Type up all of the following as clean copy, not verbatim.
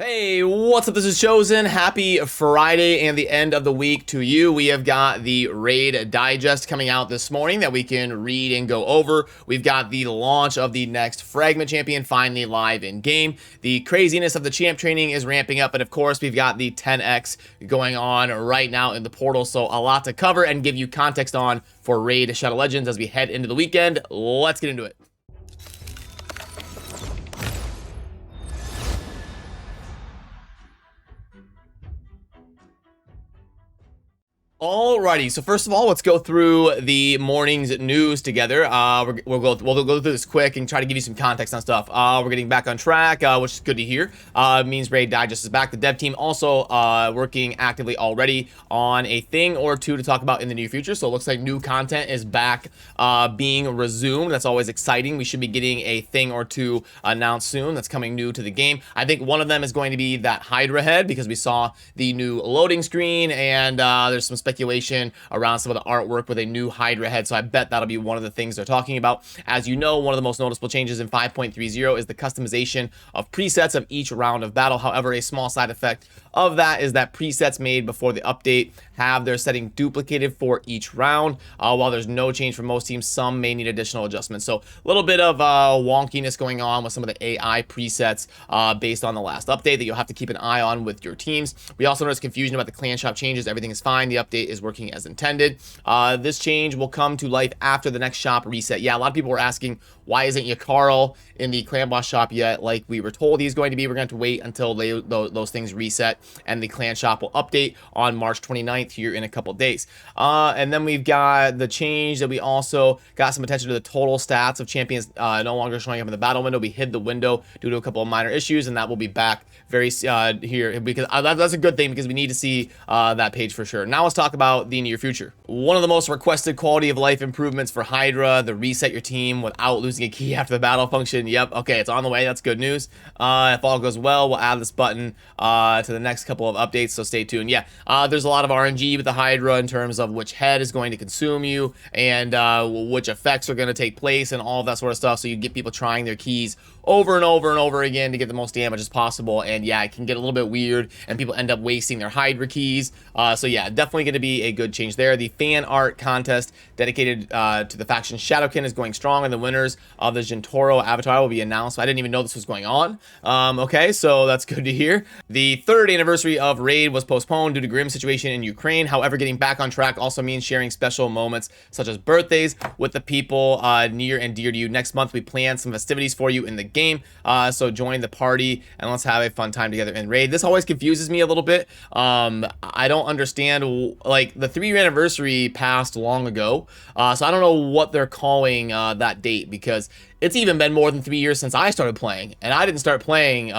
Hey, what's up? This is Chosen. Happy Friday and the end of the week to you. We have got the Raid Digest coming out this morning that we can read and go over. We've got the launch of the next Fragment champion finally live in game. The craziness of the champ training is ramping up, and of course, we've got the 10x going on right now in the portal. So a lot to cover and give you context on for Raid Shadow Legends as we head into the weekend. Let's get into it. Alrighty, so first of all, let's go through the morning's news together. We'll go through this quick and try to give you some context on stuff. We're getting back on track, which is good to hear. It means Raid Digest is back. The dev team also working actively already on a thing or two to talk about in the near future. So it looks like new content is back being resumed. That's always exciting. We should be getting a thing or two announced soon that's coming new to the game. I think one of them is going to be that Hydra head because we saw the new loading screen and there's some speculation around some of the artwork with a new Hydra head, so I bet that'll be one of the things they're talking about. As you know, one of the most noticeable changes in 5.30 is the customization of presets of each round of battle. However, a small side effect of that is that presets made before the update have their setting duplicated for each round. While there's no change for most teams, some may need additional adjustments. So a little bit of wonkiness going on with some of the AI presets based on the last update that you'll have to keep an eye on with your teams. We also noticed confusion about the clan shop changes. Everything is fine. The update is working as intended. This change will come to life after the next shop reset. Yeah, a lot of people were asking, why isn't Yakarl in the clan boss shop yet like we were told he's going to be? We're going to have to wait until those things reset and the clan shop will update on March 29th here in a couple days. And then we've got the change that we also got some attention to the total stats of champions no longer showing up in the battle window. We hid the window due to a couple of minor issues, and that will be back very here because that's a good thing because we need to see that page for sure. Now let's talk about the near future. One of the most requested quality of life improvements for Hydra, the reset your team without losing a key after the battle function. Yep, okay, it's on the way. That's good news. If all goes well, we'll add this button to the next couple of updates, so stay tuned. Yeah, there's a lot of RNG with the Hydra in terms of which head is going to consume you and which effects are going to take place and all of that sort of stuff, so you get people trying their keys over and over and over again to get the most damage as possible. And yeah, it can get a little bit weird and people end up wasting their Hydra keys. So yeah, definitely going to be a good change there. The fan art contest dedicated to the faction Shadowkin is going strong, and the winners of the Gentoro avatar will be announced. I didn't even know this was going on. Okay, so that's good to hear. The third anniversary of Raid was postponed due to grim situation in Ukraine. However, getting back on track also means sharing special moments such as birthdays with the people near and dear to you. Next month, we plan some festivities for you in the game, so join the party and let's have a fun time together in Raid. This always confuses me a little bit. I don't understand, like, the 3-year anniversary passed long ago, so I don't know what they're calling that date, because it's even been more than 3 years since I started playing, and I didn't start playing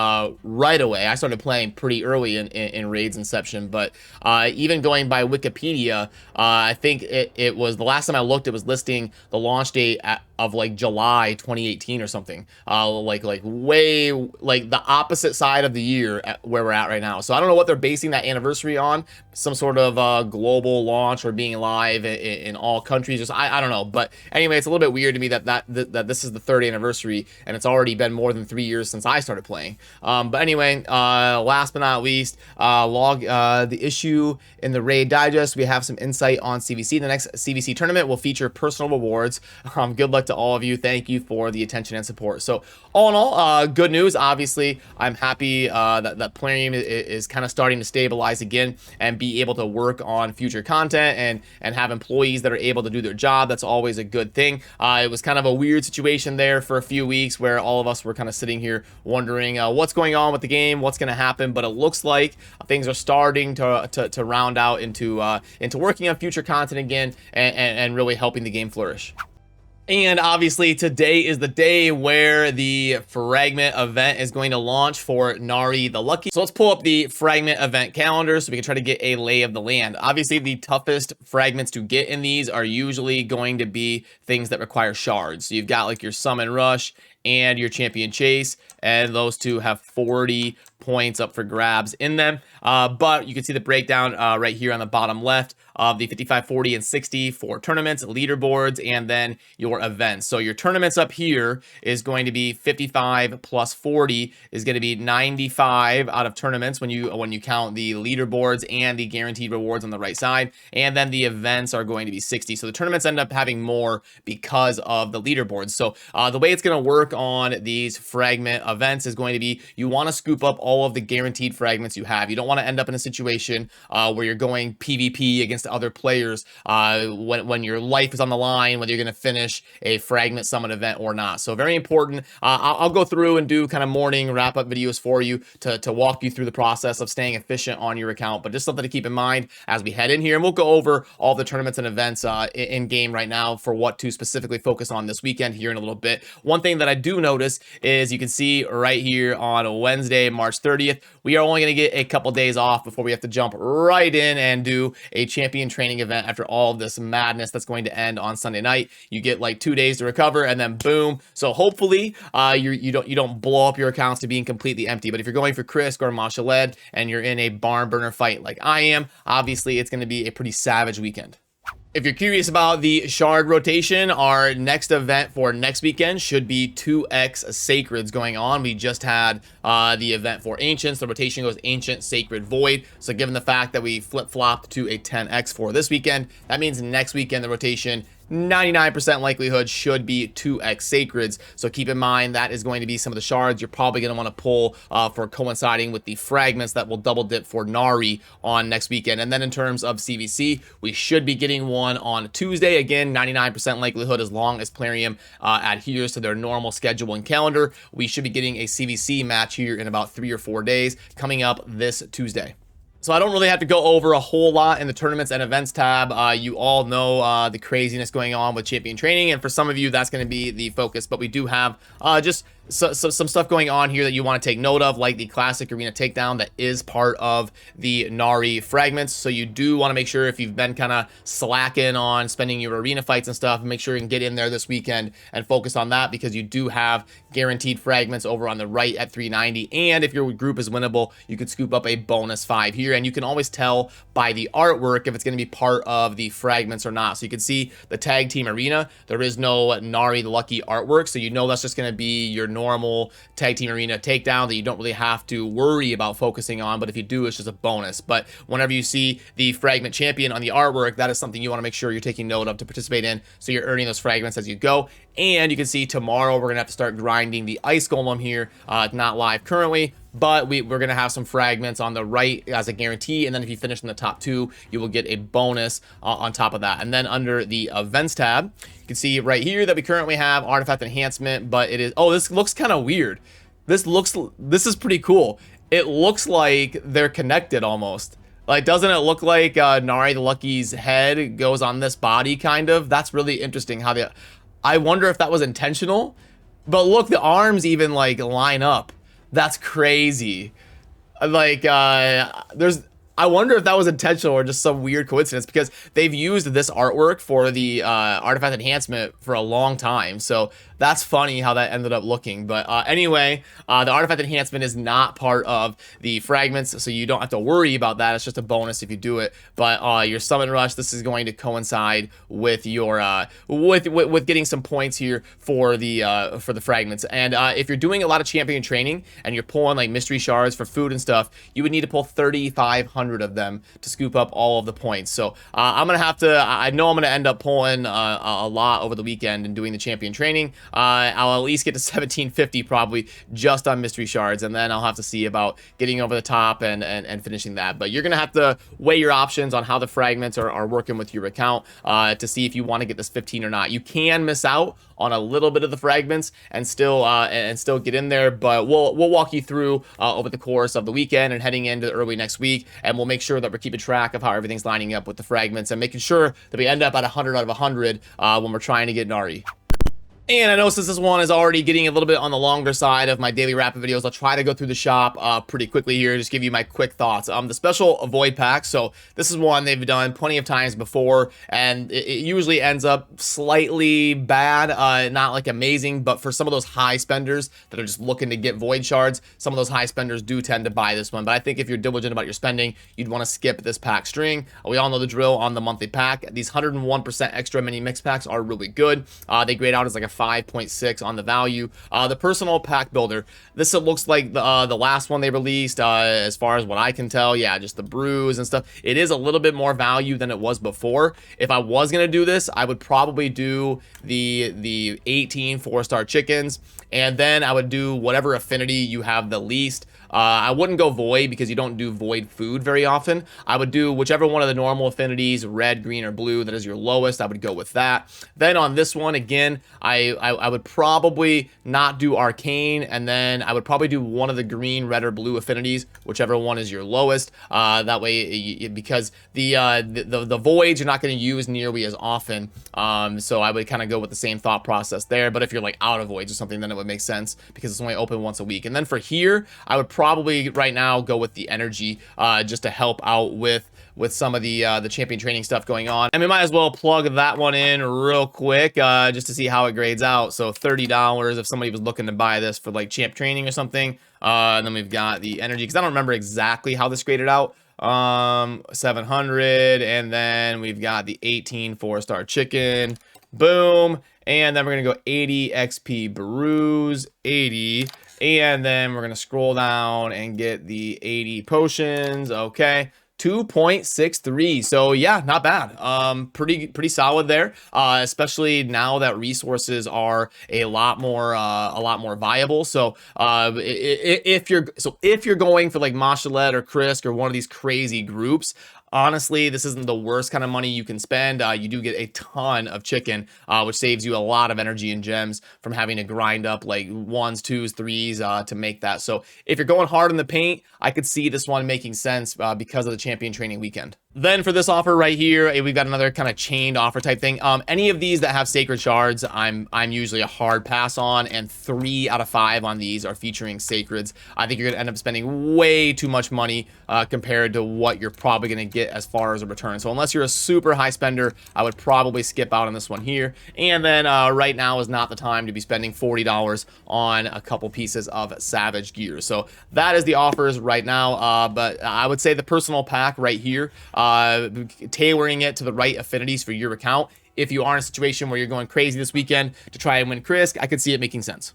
right away. I started playing pretty early in Raid's inception, but even going by Wikipedia, I think it was, the last time I looked, it was listing the launch date of like July 2018 or something, like way like the opposite side of the year where we're at right now. So I don't know what they're basing that anniversary on, some sort of global launch or being live in all countries. Just I don't know, but anyway, it's a little bit weird to me that this is the third anniversary and it's already been more than 3 years since I started playing. But anyway, last but not least, the issue in the Raid Digest. We have some insight on CVC. The next CVC tournament will feature personal rewards. Good luck to all of you. Thank you for the attention and support. So all in all, good news. Obviously, I'm happy that Plarium is kind of starting to stabilize again and be able to work on future content and have employees that are able to do their job. That's always a good thing. It was kind of a weird situation there for a few weeks where all of us were kind of sitting here wondering what's going on with the game, what's going to happen, but it looks like things are starting to round out into working on future content again and really helping the game flourish. And obviously today is the day where the Fragment event is going to launch for Nari the Lucky. So let's pull up the Fragment event calendar so we can try to get a lay of the land. Obviously the toughest fragments to get in these are usually going to be things that require shards. So you've got like your Summon Rush, and your champion chase, and those two have 40 points up for grabs in them. But you can see the breakdown right here on the bottom left of the 55, 40, and 60 for tournaments, leaderboards, and then your events. So your tournaments up here is going to be 55 plus 40 is going to be 95 out of tournaments when you count the leaderboards and the guaranteed rewards on the right side, and then the events are going to be 60. So the tournaments end up having more because of the leaderboards. So the way it's going to work on these fragment events is going to be you want to scoop up all of the guaranteed fragments you have. You don't want to end up in a situation where you're going PvP against other players when your life is on the line, whether you're going to finish a fragment summon event or not. So very important. I'll go through and do kind of morning wrap up videos for you to walk you through the process of staying efficient on your account, but just something to keep in mind as we head in here. And we'll go over all the tournaments and events in game right now for what to specifically focus on this weekend here in a little bit. One thing that I do notice is you can see right here on Wednesday, March 30th, we are only going to get a couple days off before we have to jump right in and do a champion training event after all of this madness that's going to end on Sunday night. You get like 2 days to recover and then boom. So hopefully you don't blow up your accounts to being completely empty. But if you're going for Krisk or Mashaled and you're in a barn burner fight like I am, obviously it's going to be a pretty savage weekend. If you're curious about the shard rotation, our next event for next weekend should be 2x Sacreds going on. We just had the event for Ancients. The rotation goes Ancient, Sacred, Void. So given the fact that we flip-flopped to a 10x for this weekend, that means next weekend the rotation 99% likelihood should be 2x Sacreds. So keep in mind that is going to be some of the shards you're probably going to want to pull for coinciding with the fragments that will double dip for Nari on next weekend. And then in terms of CVC, we should be getting one on Tuesday. Again, 99% likelihood as long as Plarium adheres to their normal schedule and calendar. We should be getting a CVC match here in about 3 or 4 days coming up this Tuesday. So I don't really have to go over a whole lot in the tournaments and events tab. You all know the craziness going on with champion training, and for some of you that's going to be the focus, but we do have just some stuff going on here that you want to take note of, like the classic arena takedown that is part of the Nari fragments. So you do want to make sure, if you've been kind of slacking on spending your arena fights and stuff, make sure you can get in there this weekend and focus on that, because you do have guaranteed fragments over on the right at 390. And if your group is winnable, you could scoop up a bonus 5 here, and you can always tell by the artwork if it's going to be part of the fragments or not. So you can see the tag team arena, there is no Nari the Lucky artwork, so you know that's just going to be your normal tag team arena takedown that you don't really have to worry about focusing on, but if you do, it's just a bonus. But whenever you see the fragment champion on the artwork, that is something you want to make sure you're taking note of to participate in, so you're earning those fragments as you go. And you can see tomorrow we're gonna have to start grinding the ice golem here, not live currently, but we're going to have some fragments on the right as a guarantee, and then if you finish in the top 2, you will get a bonus on top of that. And then under the events tab, you can see right here that we currently have artifact enhancement, but it is, oh, this looks kind of weird. This is pretty cool. It looks like they're connected almost. Like, doesn't it look like Nari the Lucky's head goes on this body, kind of? That's really interesting how they, I wonder if that was intentional, but look, the arms even like line up. That's crazy. Like, I wonder if that was intentional or just some weird coincidence, because they've used this artwork for the artifact enhancement for a long time. So that's funny how that ended up looking. But anyway, the artifact enhancement is not part of the fragments, so you don't have to worry about that. It's just a bonus if you do it. But your summon rush, this is going to coincide with your with getting some points here for the fragments. And if you're doing a lot of champion training and you're pulling like mystery shards for food and stuff, you would need to pull 3,500 of them to scoop up all of the points. So I'm gonna have to, I know I'm gonna end up pulling a lot over the weekend and doing the champion training. I'll at least get to 1750 probably just on mystery shards, and then I'll have to see about getting over the top and finishing that. But you're gonna have to weigh your options on how the fragments are working with your account to see if you want to get this 15 or not. You can miss out on a little bit of the fragments and still get in there, but we'll walk you through over the course of the weekend and heading into early next week, and we'll make sure that we're keeping track of how everything's lining up with the fragments and making sure that we end up at 100 out of 100 when we're trying to get Nari. And I know since this one is already getting a little bit on the longer side of my daily rapid videos, I'll try to go through the shop pretty quickly here, just give you my quick thoughts. The special void pack, so this is one they've done plenty of times before, and it usually ends up slightly bad, not like amazing, but for some of those high spenders that are just looking to get void shards, some of those high spenders do tend to buy this one. But I think if you're diligent about your spending, you'd want to skip this pack string. We all know the drill on the monthly pack. These 101% extra mini mix packs are really good. They grade out as like a 5.6 on the value. The personal pack builder, this looks like the last one they released, as far as what I can tell. Yeah, just the brews and stuff. It is a little bit more value than it was before. If I was gonna do this, I would probably do the 18 4-star chickens, and then I would do whatever affinity you have the least. I wouldn't go void because you don't do void food very often. I would do whichever one of the normal affinities, red, green, or blue, that is your lowest. I would go with that. Then on this one, again, I would probably not do arcane, and then I would probably do one of the green, red, or blue affinities, whichever one is your lowest. That way, because the voids you're not going to use nearly as often. So I would kind of go with the same thought process there. But if you're like out of voids or something, then it would make sense because it's only open once a week. And then for here, I would probably right now go with the energy, just to help out with some of the champion training stuff going on. And we might as well plug that one in real quick, just to see how it grades out. So $30 if somebody was looking to buy this for like champ training or something. And then we've got the energy, because I don't remember exactly how this graded out. 700, and then we've got the 18 4-star chicken. Boom. And then we're gonna go 80 XP brews, 80. And then we're gonna scroll down and get the 80 potions. Okay, 2.63. So yeah, not bad. Pretty solid there. Especially now that resources are a lot more viable. So if you're going for like Mashalet or Krisk or one of these crazy groups, honestly, this isn't the worst kind of money you can spend. You do get a ton of chicken, which saves you a lot of energy and gems from having to grind up like 1s, 2s, 3s to make that. So if you're going hard in the paint, I could see this one making sense because of the champion training weekend. Then for this offer right here, we've got another kind of chained offer type thing. Any of these that have sacred shards, I'm usually a hard pass on, and 3 out of 5 on these are featuring sacreds. I think you're gonna end up spending way too much money compared to what you're probably gonna get as far as a return. So unless you're a super high spender, I would probably skip out on this one here. And then right now is not the time to be spending $40 on a couple pieces of Savage gear. So that is the offers right now. But I would say the personal pack right here, tailoring it to the right affinities for your account. If you are in a situation where you're going crazy this weekend to try and win Krisk, I could see it making sense.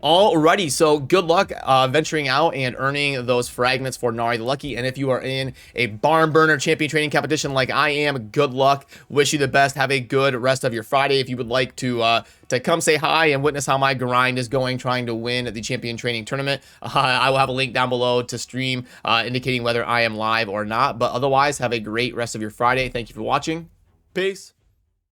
Alrighty, so good luck venturing out and earning those fragments for Nari the Lucky. And if you are in a barn burner champion training competition like I am, good luck. Wish you the best. Have a good rest of your Friday. If you would like to come say hi and witness how my grind is going trying to win the champion training tournament, I will have a link down below to stream indicating whether I am live or not. But otherwise, have a great rest of your Friday. Thank you for watching. Peace.